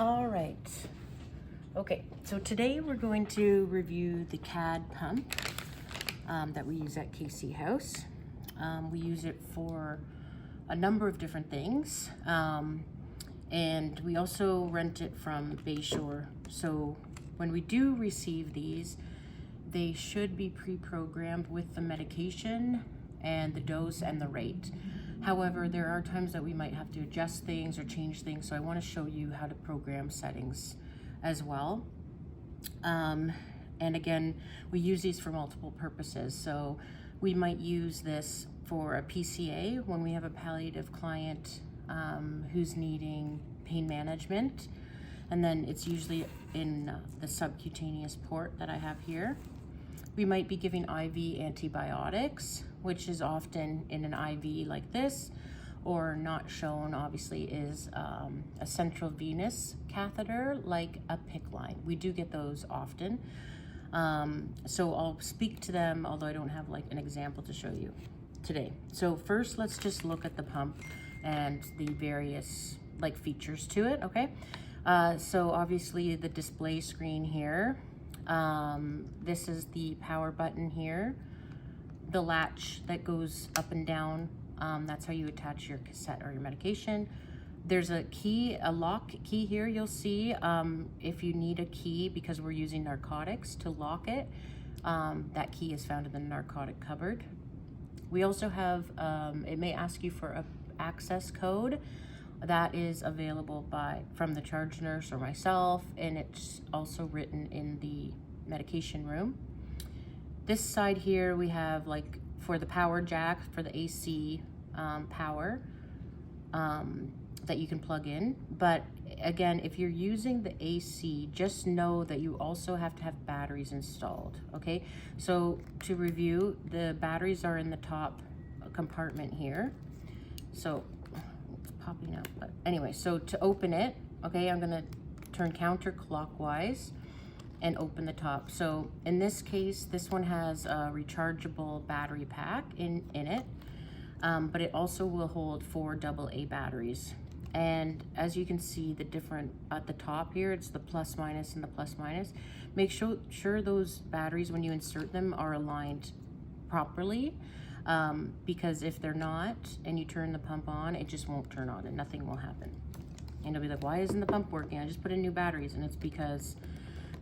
All right. Okay, so today we're going to review the CADD pump that we use at KC House. We use it for a number of different things, and we also rent it from Bayshore. So when we do receive these, they should be pre-programmed with the medication and the dose and the rate. However, there are times that we might have to adjust things or change things, so I want to show you how to program settings as well. And again, we use these for multiple purposes. So we might use this for a PCA when we have a palliative client who's needing pain management. And then it's usually in the subcutaneous port that I have here. We might be giving IV antibiotics, which is often in an IV like this, or not shown obviously is a central venous catheter like a PICC line. We do get those often. So I'll speak to them, although I don't have like an example to show you today. So first, let's just look at the pump and the various like features to it, okay? So obviously the display screen here. This is the power button here. The latch that goes up and down, that's how you attach your cassette or your medication. There's a key, a lock key here you'll see. If you need a key because we're using narcotics to lock it, that key is found in the narcotic cupboard. We also have, it may ask you for an access code that is available from the charge nurse or myself, and it's also written in the medication room. This side here we have like for the power jack for the AC power that you can plug in. But again, if you're using the AC, just know that you also have to have batteries installed, okay? So to review, the batteries are in the top compartment here. So it's popping out, but anyway, so to open it, okay, I'm gonna turn counterclockwise and open the top. So in this case, this one has a rechargeable battery pack in it, but it also will hold 4 AA batteries. And as you can see, the different at the top here, it's the plus minus and the plus minus. Make sure those batteries, when you insert them, are aligned properly, because if they're not and you turn the pump on, it just won't turn on and nothing will happen. And you'll be like, why isn't the pump working? I just put in new batteries, and it's because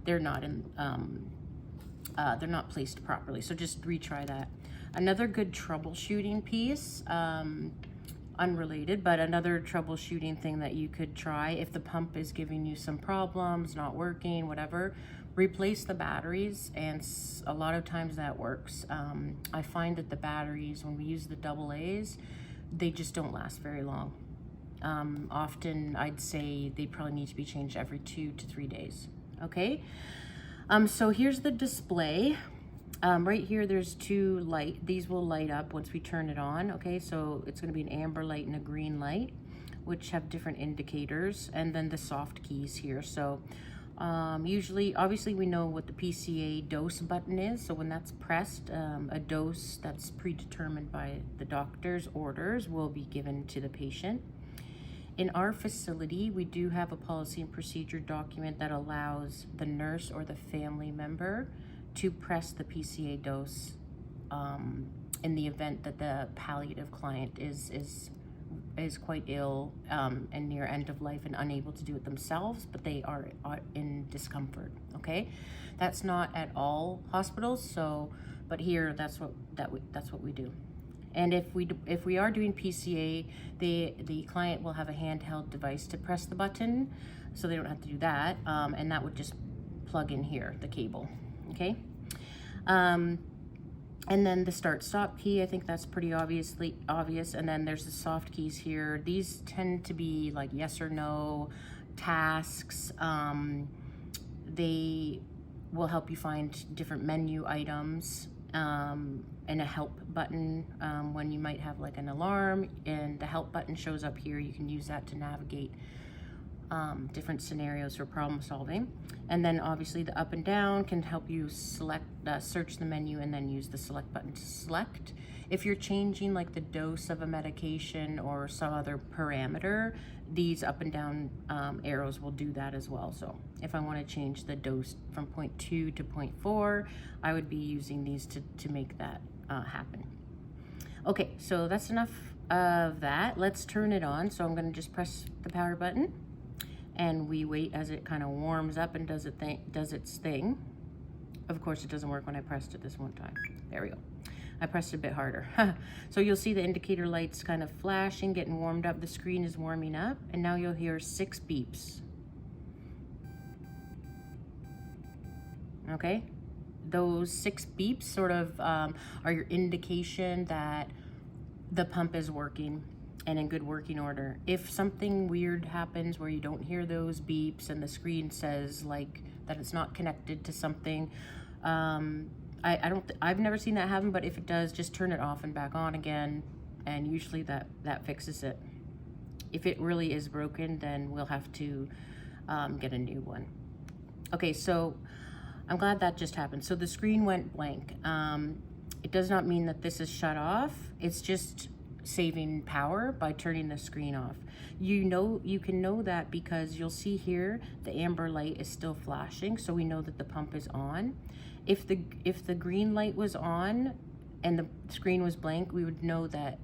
they're not placed properly. So just retry that. Another good troubleshooting piece, unrelated, but another troubleshooting thing that you could try if the pump is giving you some problems, not working, whatever, replace the batteries, and a lot of times that works. I find that the batteries, when we use the AA's, they just don't last very long. Often I'd say they probably need to be changed every 2 to 3 days. Okay, so here's the display. Right here, there's 2 light. These will light up once we turn it on. Okay, so it's going to be an amber light and a green light, which have different indicators, and then the soft keys here. So usually, obviously, we know what the PCA dose button is. So when that's pressed, a dose that's predetermined by the doctor's orders will be given to the patient. In our facility, we do have a policy and procedure document that allows the nurse or the family member to press the PCA dose in the event that the palliative client is quite ill and near end of life and unable to do it themselves, but they are in discomfort. Okay, that's not at all hospitals. So, but here that's what we do. And if we are doing PCA, the client will have a handheld device to press the button, so they don't have to do that, and that would just plug in here, the cable, okay? And then the start-stop key, I think that's pretty obvious, and then there's the soft keys here. These tend to be like yes or no tasks. They will help you find different menu items, and a help button when you might have like an alarm, and the help button shows up here. You can use that to navigate different scenarios for problem solving. And then obviously the up and down can help you select, search the menu and then use the select button to select. If you're changing like the dose of a medication or some other parameter, these up and down arrows will do that as well. So if I want to change the dose from 0.2 to 0.4, I would be using these to make that happen. Okay, so that's enough of that. Let's turn it on. So I'm going to just press the power button and we wait as it kind of warms up and does its thing. Of course, it doesn't work when I pressed it this one time. There we go. I pressed it a bit harder. So you'll see the indicator lights kind of flashing, getting warmed up. The screen is warming up, and now you'll hear 6 beeps. Okay, those 6 beeps sort of are your indication that the pump is working and in good working order. If something weird happens where you don't hear those beeps and the screen says like that it's not connected to something, I've never seen that happen, but if it does, just turn it off and back on again, and usually that fixes it. If it really is broken, then we'll have to get a new one. Okay, so I'm glad that just happened. So the screen went blank. It does not mean that this is shut off. It's just saving power by turning the screen off. You can know that because you'll see here the amber light is still flashing, so we know that the pump is on. If the green light was on and the screen was blank, we would know that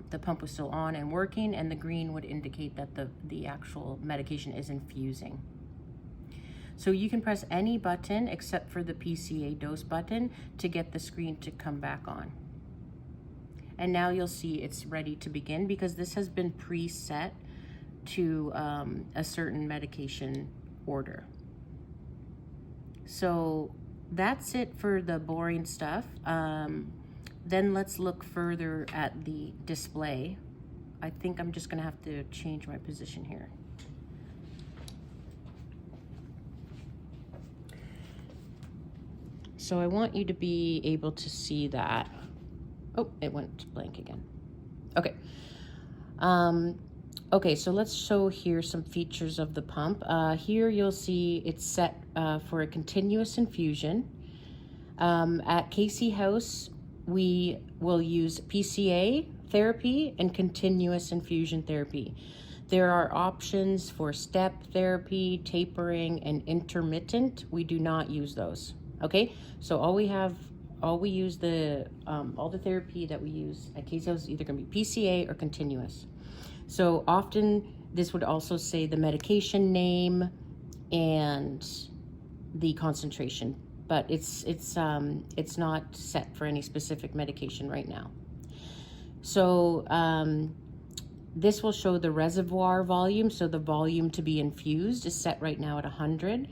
the pump was still on and working, and the green would indicate that the actual medication is infusing. So you can press any button except for the PCA dose button to get the screen to come back on. And now you'll see it's ready to begin because this has been preset to a certain medication order. So that's it for the boring stuff. Then let's look further at the display. I think I'm just gonna have to change my position here. So I want you to be able to see that. Oh, it went blank again. Okay. Okay, so let's show here some features of the pump. Here you'll see it's set for a continuous infusion. At KC House, we will use PCA therapy and continuous infusion therapy. There are options for step therapy, tapering, and intermittent. We do not use those. Okay, so all the therapy that we use at KC House is either going to be PCA or continuous. So often this would also say the medication name and the concentration, but it's not set for any specific medication right now. So this will show the reservoir volume. So the volume to be infused is set right now at 100.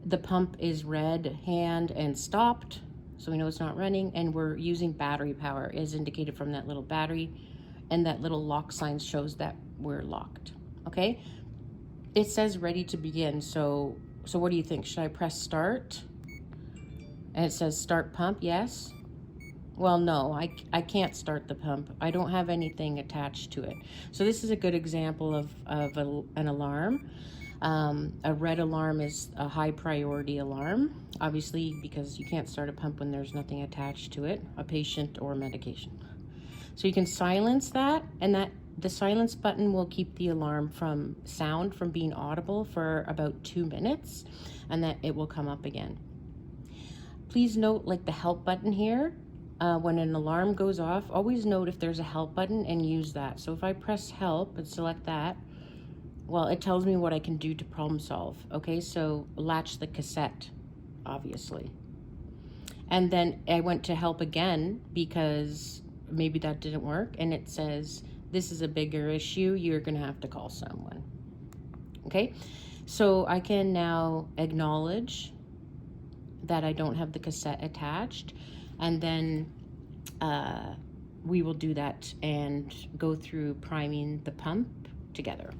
The pump is red, hand, and stopped, so we know it's not running, and we're using battery power as indicated from that little battery, and that little lock sign shows that we're locked. Okay, it says ready to begin. So what do you think? Should I press start? And it says start pump. Yes. Well, no, I can't start the pump. I don't have anything attached to it. So this is a good example of an alarm. A red alarm is a high priority alarm, obviously, because you can't start a pump when there's nothing attached to it, a patient or medication. So you can silence that, and the silence button will keep the alarm from being audible for about 2 minutes, and that it will come up again. Please note, like the help button here, when an alarm goes off, always note if there's a help button and use that. So if I press help and select that, well, it tells me what I can do to problem solve. Okay, so latch the cassette, obviously. And then I went to help again because maybe that didn't work, and it says, this is a bigger issue, you're gonna have to call someone. Okay, so I can now acknowledge that I don't have the cassette attached, and then we will do that and go through priming the pump together.